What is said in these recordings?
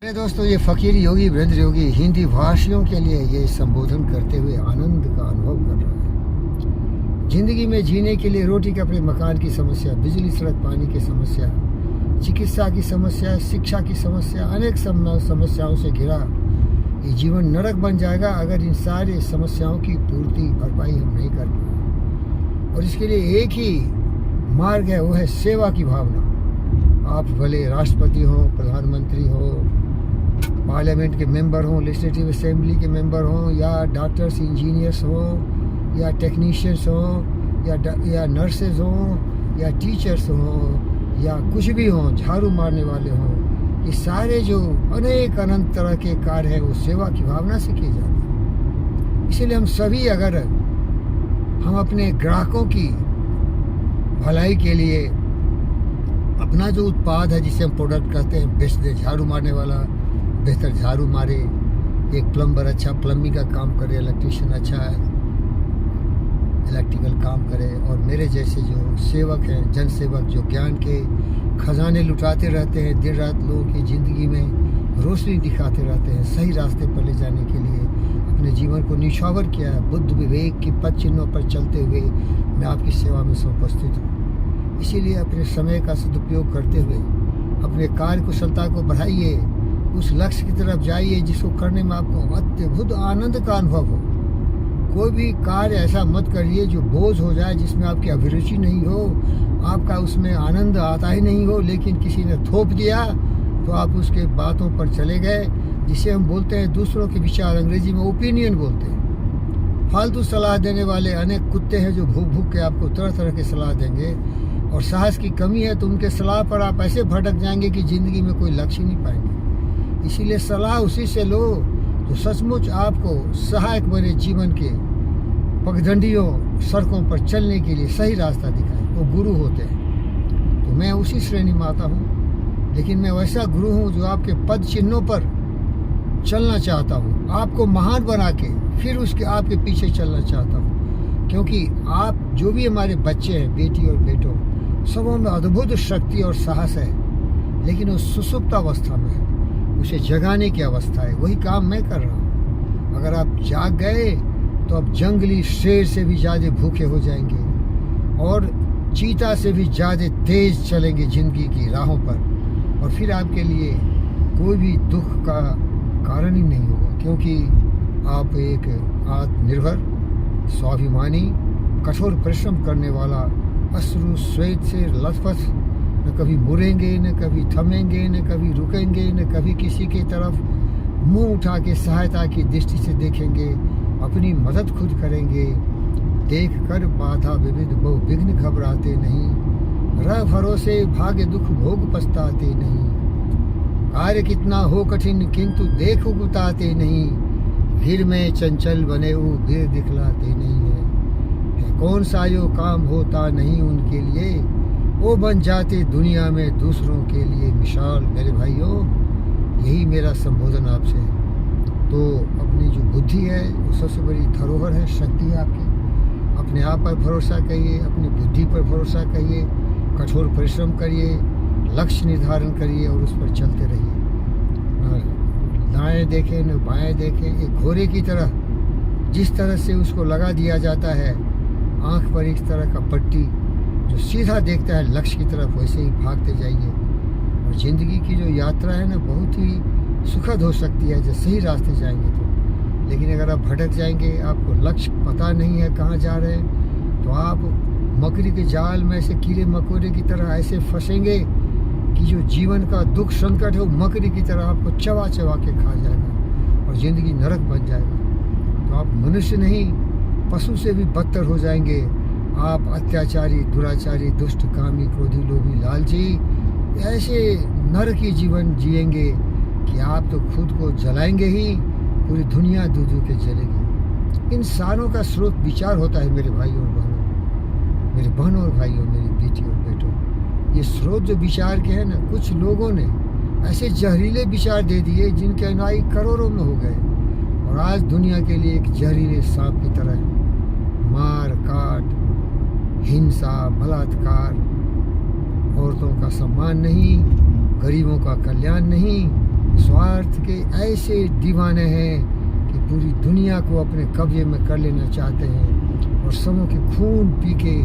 मेरे दोस्तों, ये फ़कीर योगी वीरेंद्र योगी हिंदी भाषियों के लिए ये संबोधन करते हुए आनंद का अनुभव कर रहा है। ज़िंदगी में जीने के लिए रोटी कपड़े मकान की समस्या, बिजली सड़क पानी की समस्या, चिकित्सा की समस्या, शिक्षा की समस्या, अनेक समस्याओं से घिरा ये जीवन नरक बन जाएगा अगर इन सारे समस्याओं की पूर्ति भरपाई हम नहीं कर पाए। और इसके लिए एक ही मार्ग है, वो है सेवा की भावना। आप भले राष्ट्रपति हों, प्रधानमंत्री हो, पार्लियामेंट के मेंबर हों, लेजिस्लेटिव असेंबली के मेंबर हों, या डॉक्टर्स इंजीनियर्स हों, या टेक्नीशियंस हों, या नर्सेज हों, या टीचर्स हों, या कुछ भी हों, झाड़ू मारने वाले हों, ये सारे जो अनेक अनंत तरह के कार्य हैं वो सेवा की भावना से किए जाते हैं। इसीलिए हम सभी अगर हम अपने ग्राहकों की भलाई के लिए अपना जो उत्पाद है जिसे हम प्रोडक्ट कहते हैं बेच दें, झाड़ू मारने वाला बेहतर झाड़ू मारे, एक प्लम्बर अच्छा प्लम्बिंग का काम करे, इलेक्ट्रीशियन अच्छा इलेक्ट्रिकल काम करे, और मेरे जैसे जो सेवक हैं, जन सेवक जो ज्ञान के खजाने लुटाते रहते हैं, दिन रात लोगों की ज़िंदगी में रोशनी दिखाते रहते हैं, सही रास्ते पर ले जाने के लिए अपने जीवन को निछावर किया है। बुद्ध विवेक की पद चिन्हों पर चलते हुए मैं आपकी सेवा में उपस्थित हूँ। इसीलिए अपने समय का सदुपयोग करते हुए अपने कार्य कुशलता को बढ़ाइए, उस लक्ष्य की तरफ जाइए जिसको करने में आपको अद्भुत आनंद का अनुभव हो। कोई भी कार्य ऐसा मत करिए जो बोझ हो जाए, जिसमें आपकी अभिरुचि नहीं हो, आपका उसमें आनंद आता ही नहीं हो, लेकिन किसी ने थोप दिया तो आप उसके बातों पर चले गए, जिसे हम बोलते हैं दूसरों के विचार, अंग्रेजी में ओपिनियन बोलते हैं। फालतू सलाह देने वाले अनेक कुत्ते हैं जो भूख भूख के आपको तरह तरह की सलाह देंगे, और साहस की कमी है तो उनके सलाह पर आप ऐसे भटक जाएंगे कि ज़िंदगी में कोई लक्ष्य नहीं पाएंगे। इसीलिए सलाह उसी से लो जो सचमुच आपको सहायक बने, जीवन के पगडंडियों सड़कों पर चलने के लिए सही रास्ता दिखाए, वो गुरु होते हैं। तो मैं उसी श्रेणी में आता हूँ, लेकिन मैं वैसा गुरु हूँ जो आपके पद चिन्हों पर चलना चाहता हूँ, आपको महान बना के फिर उसके आपके पीछे चलना चाहता हूँ। क्योंकि आप जो भी हमारे बच्चे हैं, बेटी और बेटों, सबों में अद्भुत शक्ति और साहस है, लेकिन वो सुसुप्त अवस्था में है, उसे जगाने की अवस्था है। वही काम मैं कर रहा हूँ। अगर आप जाग गए तो आप जंगली शेर से भी ज़्यादा भूखे हो जाएंगे और चीता से भी ज़्यादा तेज चलेंगे जिंदगी की राहों पर, और फिर आपके लिए कोई भी दुख का कारण ही नहीं होगा, क्योंकि आप एक आत्मनिर्भर, स्वाभिमानी, कठोर परिश्रम करने वाला, अश्रु श्वेत से लथपथ, न कभी मुड़ेंगे, न कभी थमेंगे, न कभी रुकेंगे, न कभी किसी की तरफ मुंह उठा के सहायता की दृष्टि से देखेंगे, अपनी मदद खुद करेंगे। देख कर बाधा विविध बहु विघ्न घबराते नहीं, रह भरोसे भाग्य दुख भोग पछताते नहीं। कार्य कितना हो कठिन किंतु देख उगताते नहीं, भीड़ में चंचल बने वो भीड़ दिखलाते नहीं है। कौन सा यो काम होता नहीं उनके लिए, वो बन जाते दुनिया में दूसरों के लिए मिसाल। मेरे भाइयों, यही मेरा संबोधन आपसे है। तो अपनी जो बुद्धि है वो सबसे बड़ी धरोहर है, शक्ति है आपकी। अपने आप पर भरोसा करिए, अपनी बुद्धि पर भरोसा करिए, कठोर परिश्रम करिए, लक्ष्य निर्धारण करिए और उस पर चलते रहिए। न दाएं देखें न बाएं देखें। एक घोड़े की तरह जिस तरह से उसको लगा दिया जाता है आँख पर इस तरह का पट्टी, जो सीधा देखता है लक्ष्य की तरफ, वैसे ही भागते जाइए। और ज़िंदगी की जो यात्रा है ना, बहुत ही सुखद हो सकती है जब सही रास्ते जाएंगे तो। लेकिन अगर आप भटक जाएंगे, आपको लक्ष्य पता नहीं है कहाँ जा रहे हैं, तो आप मकड़ी के जाल में से कीड़े मकोड़े की तरह ऐसे फंसेंगे कि जो जीवन का दुख संकट है वो मकड़ी की तरह आपको चबा चबा के खा जाएगा और ज़िंदगी नरक बन जाएगा। तो आप मनुष्य नहीं, पशु से भी बदतर हो जाएंगे। आप अत्याचारी, दुराचारी, दुष्ट, कामी, क्रोधी, लोभी, लालची, ऐसे नरकी जीवन जिएंगे कि आप तो खुद को जलाएंगे ही, पूरी दुनिया दूध के जलेगी। इन सारों का स्रोत विचार होता है मेरे भाइयों और बहनों, मेरे बहनों और भाइयों, मेरी बेटी और बेटों। ये स्रोत जो विचार के हैं ना, कुछ लोगों ने ऐसे जहरीले विचार दे दिए जिनके अनुयायी करोड़ों में हो गए, और आज दुनिया के लिए एक जहरीले सांप की तरह है। मार काट, हिंसा, बलात्कार, औरतों का सम्मान नहीं, गरीबों का कल्याण नहीं, स्वार्थ के ऐसे दीवाने हैं कि पूरी दुनिया को अपने कब्जे में कर लेना चाहते हैं और समूह के खून पी के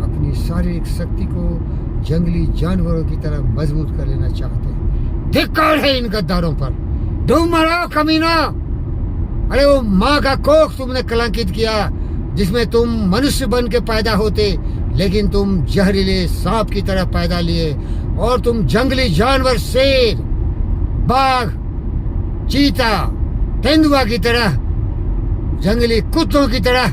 अपनी शारीरिक शक्ति को जंगली जानवरों की तरह मजबूत कर लेना चाहते हैं। धिक्कार है इन गद्दारों पर। डूब मरो कमीना। अरे वो माँ का कोख तुमने कलंकित किया जिसमें तुम मनुष्य बन के पैदा होते, लेकिन तुम जहरीले सांप की तरह पैदा लिए और तुम जंगली जानवर, शेर, बाघ, चीता, तेंदुआ की तरह, जंगली कुत्तों की तरह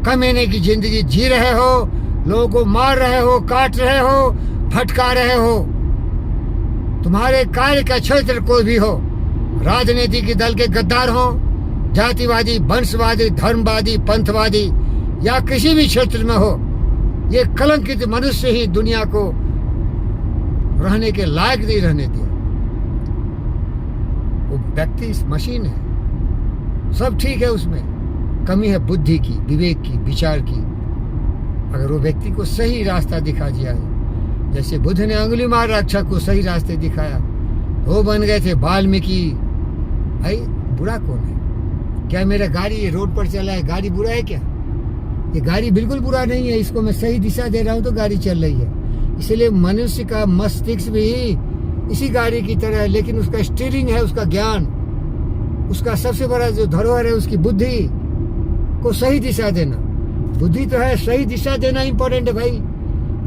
कमीने की जिंदगी जी रहे हो। लोगों को मार रहे हो, काट रहे हो, भटका रहे हो। तुम्हारे कार्य का क्षेत्र कोई भी हो, राजनीतिक दल के गद्दार हो, जातिवादी, वंशवादी, धर्मवादी, पंथवादी या किसी भी क्षेत्र में हो, ये कलंकित मनुष्य ही दुनिया को रहने के लायक नहीं रहने दिया। वो व्यक्ति मशीन है, सब ठीक है, उसमें कमी है बुद्धि की, विवेक की, विचार की। अगर वो व्यक्ति को सही रास्ता दिखा दिया है, जैसे बुद्ध ने अंगुली मार रक्षक को सही रास्ते दिखाया, वो बन गए थे वाल्मीकि। भाई बुरा कौन है? क्या मेरा गाड़ी रोड पर चला है, गाड़ी बुरा है क्या? ये गाड़ी बिल्कुल बुरा नहीं है, इसको मैं सही दिशा दे रहा हूँ तो गाड़ी चल रही है। इसलिए मनुष्य का मस्तिष्क भी इसी गाड़ी की तरह है, लेकिन उसका स्टीयरिंग है उसका ज्ञान, उसका सबसे बड़ा जो धरोहर है उसकी बुद्धि को सही दिशा देना। बुद्धि तो है, सही दिशा देना इंपॉर्टेंट है भाई।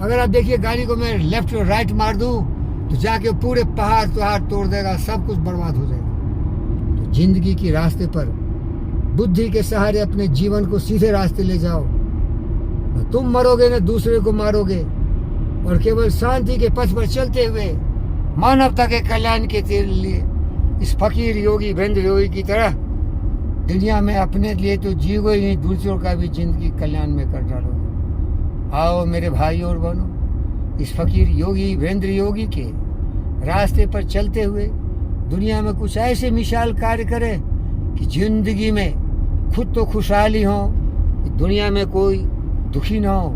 अगर आप देखिए गाड़ी को मैं लेफ्ट और राइट मार दूं तो जाके पूरे पहाड़ तोड़ देगा, सब कुछ बर्बाद हो जाएगा। तो जिंदगी की रास्ते पर बुद्धि के सहारे अपने जीवन को सीधे रास्ते ले जाओ। न तुम मरोगे न दूसरे को मारोगे, और केवल शांति के पथ पर चलते हुए मानवता के कल्याण के लिए इस फकीर योगी वीरेंद्र योगी की तरह दुनिया में अपने लिए तो जीवो ही, दूसरों का भी जिंदगी कल्याण में कर डालोगे। आओ मेरे भाई और बहनों, इस फकीर योगी वीरेंद्र योगी के रास्ते पर चलते हुए दुनिया में कुछ ऐसे मिसाल कार्य करें कि जिंदगी में खुद तो खुशहाली हो, दुनिया में कोई दुखी ना हो।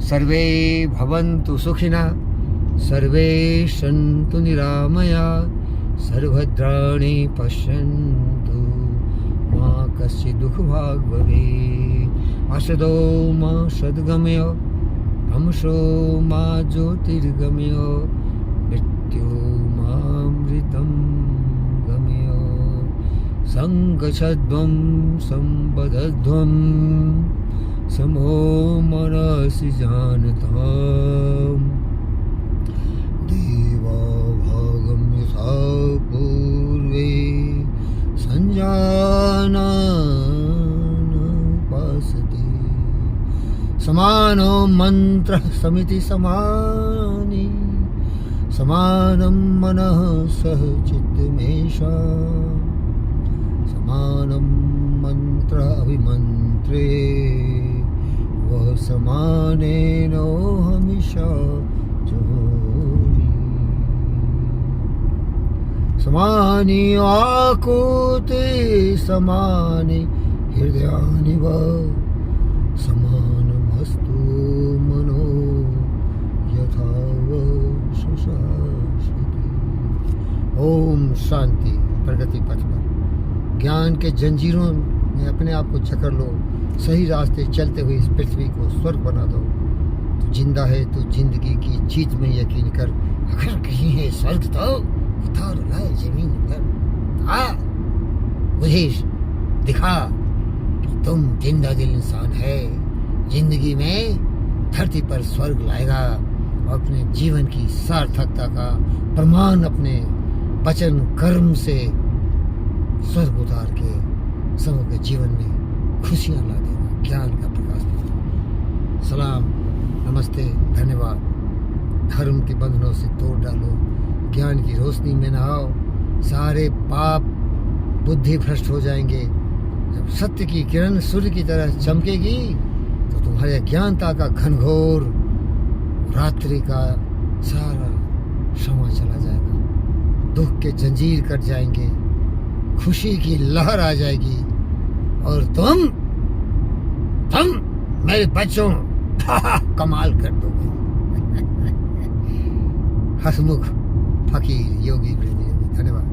सर्वे भवन्तु सुखिनः, सर्वे सन्तु निरामया, सर्वभद्राणि पश्यन्तु मा कश्चित् दुःखभाग् भवेत्। असतो मा सद्गमय, तमसो मा ज्योतिर्गमय, मृत्युमामृतं गमय। संगच्छध्वं संबद्धध्वं समो मनसि जानताम्। देवा भागं यथा पूर्वे संजानन् उपासते, समानो मंत्रः समिति समानि, समानं मनः सह चित्तमेषाम्, समानं मंत्र अभिमंत्रे, वह समानेनो हमेशा जोरी। समानि आकुते समानि हृदयानि वा, समानमस्तु मनो यथा वः सुशास्यति। ओम शांति। प्रगति पथ पर ज्ञान के जंजीरों में अपने आप को जकड़ लो, सही रास्ते चलते हुए इस पृथ्वी को स्वर्ग बना दो। तो जिंदा है तो जिंदगी की जीत में यकीन कर, अगर कहीं है स्वर्ग तो उतार लाए जमीन पर। मुझे दिखा कि तुम जिंदा दिल इंसान है, जिंदगी में धरती पर स्वर्ग लाएगा। अपने जीवन की सार्थकता का प्रमाण अपने वचन कर्म से स्वर्ग उतार के समूह के जीवन में खुशियां ला देगा, ज्ञान का प्रकाश देगा। सलाम, नमस्ते, धन्यवाद। धर्म के बंधनों से तोड़ डालो, ज्ञान की रोशनी में नहाओ, सारे पाप बुद्धि भ्रष्ट हो जाएंगे। जब सत्य की किरण सूर्य की तरह चमकेगी तो तुम्हारे अज्ञानता का घनघोर रात्रि का सारा क्षमा चला जाएगा, दुख के जंजीर कट जाएंगे, खुशी की लहर आ जाएगी और तुम मेरे बच्चों कमाल कर दोगे। हसमुख फकीर योगी वीरेंद्र योगी। धन्यवाद।